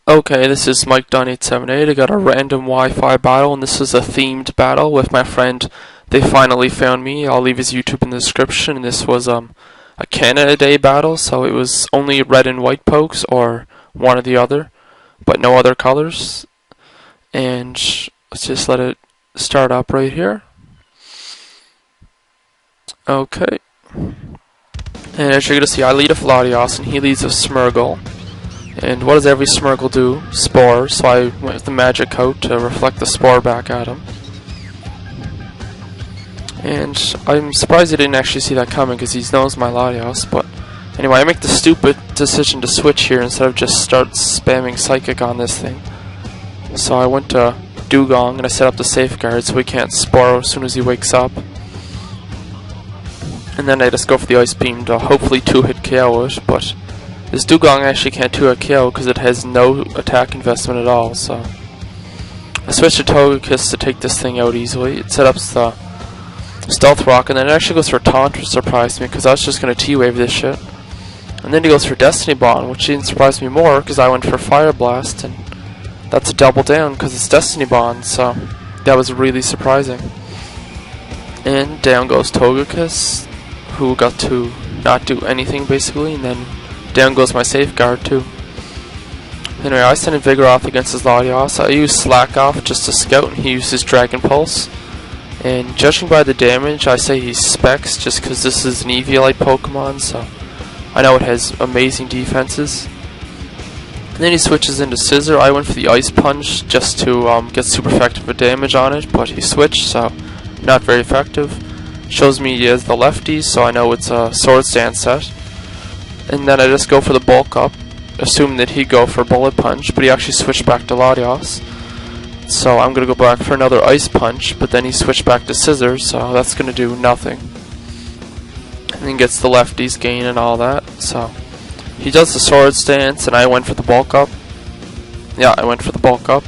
Okay, this is Mike Dunn 878. I got a random Wi-Fi battle, and this is a themed battle with my friend TheyFinallyFoundMe. I'll leave his YouTube in the description. And this was a Canada Day battle, so it was only red and white pokes, or one or the other, but no other colors. And let's just let it start up right here. Okay. And as you're going to see, I lead a Flaudios, and he leads a Smurgle. And what does every Smurgle do? Spore, so I went with the magic coat to reflect the spore back at him. And I'm surprised he didn't actually see that coming because he knows my Latios, but anyway, I make the stupid decision to switch here instead of just start spamming Psychic on this thing. So I went to Dugong and I set up the safeguard so he can't spore as soon as he wakes up. And then I just go for the Ice Beam to hopefully 2-hit KO it, but this Dugong actually can't 2-hit KO because it has no attack investment at all, so I switched to Togekiss to take this thing out easily. It set up the Stealth Rock, and then it actually goes for Taunt, which surprised me because I was just going to T-Wave this shit. And then he goes for Destiny Bond, which didn't surprise me more because I went for Fire Blast, and that's a double down because it's Destiny Bond, so that was really surprising. And down goes Togekiss, who got to not do anything basically, and then down goes my safeguard too. Anyway, I sent in Vigoroth against his Latios. I used Slack Off just to scout, and he used his Dragon Pulse. And judging by the damage, I say he's Specs just because this is an Eviolite Pokemon, so I know it has amazing defenses. And then he switches into Scissor. I went for the Ice Punch just to get super effective with damage on it, but he switched, so not very effective. Shows me he has the lefties, so I know it's a Sword Stance set. And then I just go for the Bulk Up, assuming that he'd go for Bullet Punch, but he actually switched back to Latios. So I'm going to go back for another Ice Punch, but then he switched back to Scissors, so that's going to do nothing. And then gets the lefties gain and all that, so he does the Sword Stance, and I went for the Bulk Up. Yeah, I went for the Bulk Up.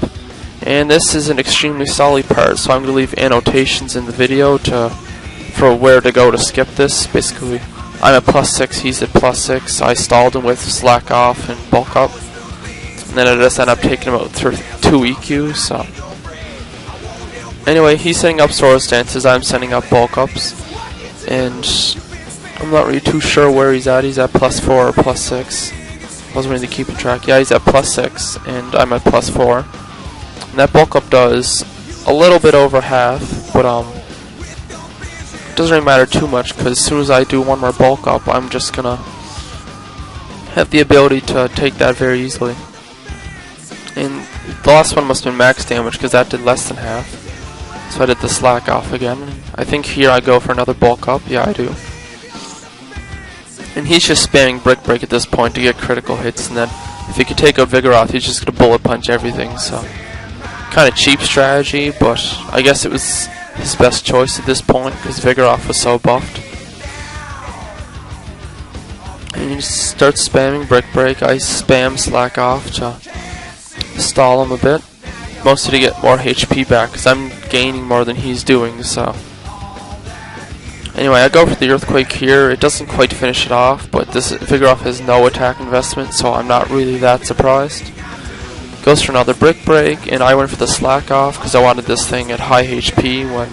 And this is an extremely solid part, so I'm going to leave annotations in the video for where to go to skip this. Basically, I'm at +6, he's at +6. I stalled him with Slack Off and Bulk Up. And then I just end up taking him out through 2 EQs, so anyway, he's setting up Sword Stances, I'm setting up Bulk Ups. And I'm not really too sure where he's at. He's at +4 or +6. Wasn't really keeping track. Yeah, he's at +6, and I'm at +4. And that Bulk Up does a little bit over half, but it doesn't really matter too much because as soon as I do one more Bulk Up, I'm just gonna have the ability to take that very easily. And the last one must have been max damage because that did less than half. So I did the Slack Off again. I think here I go for another Bulk Up. Yeah, I do. And he's just spamming Brick Break at this point to get critical hits, and then if he could take out Vigoroth, he's just gonna Bullet Punch everything, so kind of cheap strategy, but I guess it was his best choice at this point because Vigoroth was so buffed. And he just starts spamming Brick Break. I spam Slack Off to stall him a bit, mostly to get more HP back because I'm gaining more than he's doing, so anyway, I go for the Earthquake here. It doesn't quite finish it off, but this Vigoroth has no attack investment, so I'm not really that surprised. Goes for another Brick Break, and I went for the Slack Off because I wanted this thing at high HP when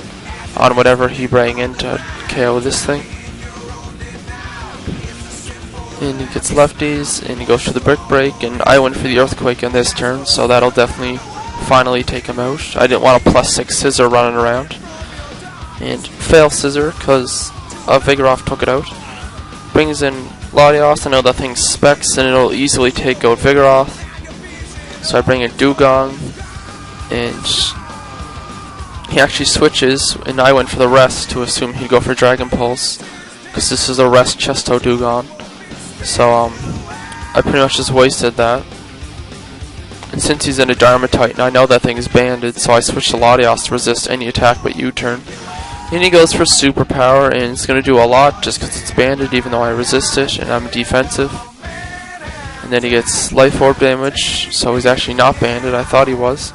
on whatever he bring in to KO this thing. And he gets lefties, and he goes for the Brick Break, and I went for the Earthquake on this turn, so that'll definitely finally take him out. I didn't want a +6 Scissor running around. And fail Scissor because Vigoroth took it out. Brings in Latios. I know that thing's Specs, and it'll easily take out Vigoroth. So I bring in Dugong, and he actually switches, and I went for the Rest to assume he'd go for Dragon Pulse, because this is a Rest Chesto Dugong. So I pretty much just wasted that. And since he's in a Darmatite, and I know that thing is banded, so I switched to Latios to resist any attack but U-turn. And he goes for Superpower, and it's going to do a lot just because it's banded, even though I resist it, and I'm defensive. And then he gets Life Orb damage, so he's actually not banded. I thought he was.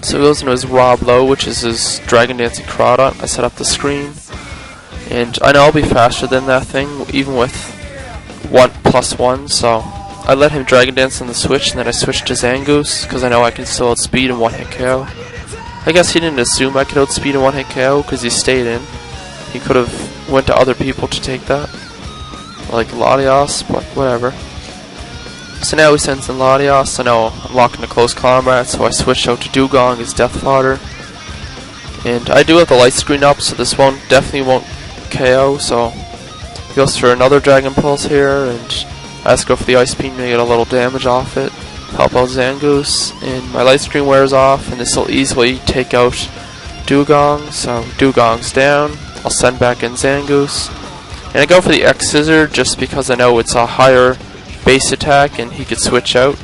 So he goes into his Rob Low, which is his Dragon Dancing Crawdot. I set up the screen, and I know I'll be faster than that thing, even with +1, so I let him Dragon Dance on the Switch, and then I switched to Zangoose, because I know I can still outspeed and one-hit KO. I guess he didn't assume I could outspeed and one-hit KO, because he stayed in. He could have went to other people to take that, like Latios, but whatever. So now he sends in Latios. I know I'm locked into close combat, so I switched out to Dugong as Death Fodder. And I do have the light screen up, so this definitely won't KO, so he goes for another Dragon Pulse here, and I just go for the Ice Beam to get a little damage off it, help out Zangoose, and my light screen wears off, and this will easily take out Dugong, so Dugong's down. I'll send back in Zangoose, and I go for the X Scissor just because I know it's a higher base attack and he could switch out.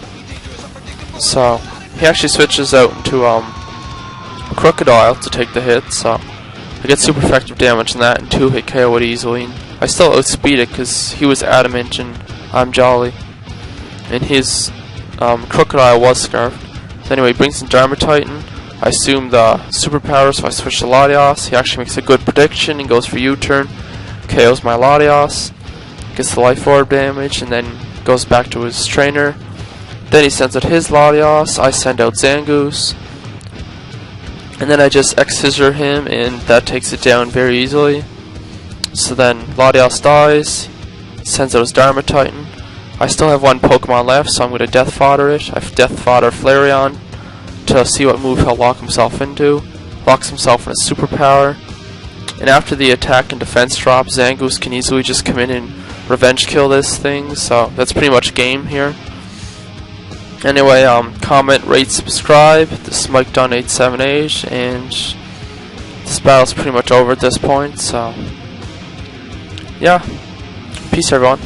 So he actually switches out into Crocodile to take the hit, so I get super effective damage on that and 2-hit KO it easily. And I still outspeed it because he was adamant and I'm jolly, and his Crocodile was scarfed. So anyway, he brings in Dharma Titan. I assume the superpower, so I switch to Latios. He actually makes a good prediction and goes for U-turn, KOs my Latios, gets the Life Orb damage, and then goes back to his trainer. Then he sends out his Latios. I send out Zangoose, and then I just X Scissor him, and that takes it down very easily. So then Latios dies, sends out his Dharma Titan. I still have one Pokemon left, so I'm going to Death Fodder it. I Death Fodder Flareon to see what move he'll lock himself into. Locks himself in a superpower. And after the attack and defense drop, Zangoose can easily just come in and revenge kill this thing, so that's pretty much game here. Anyway, comment, rate, subscribe. This is Mike.878, and this battle's pretty much over at this point, so yeah. Peace, everyone.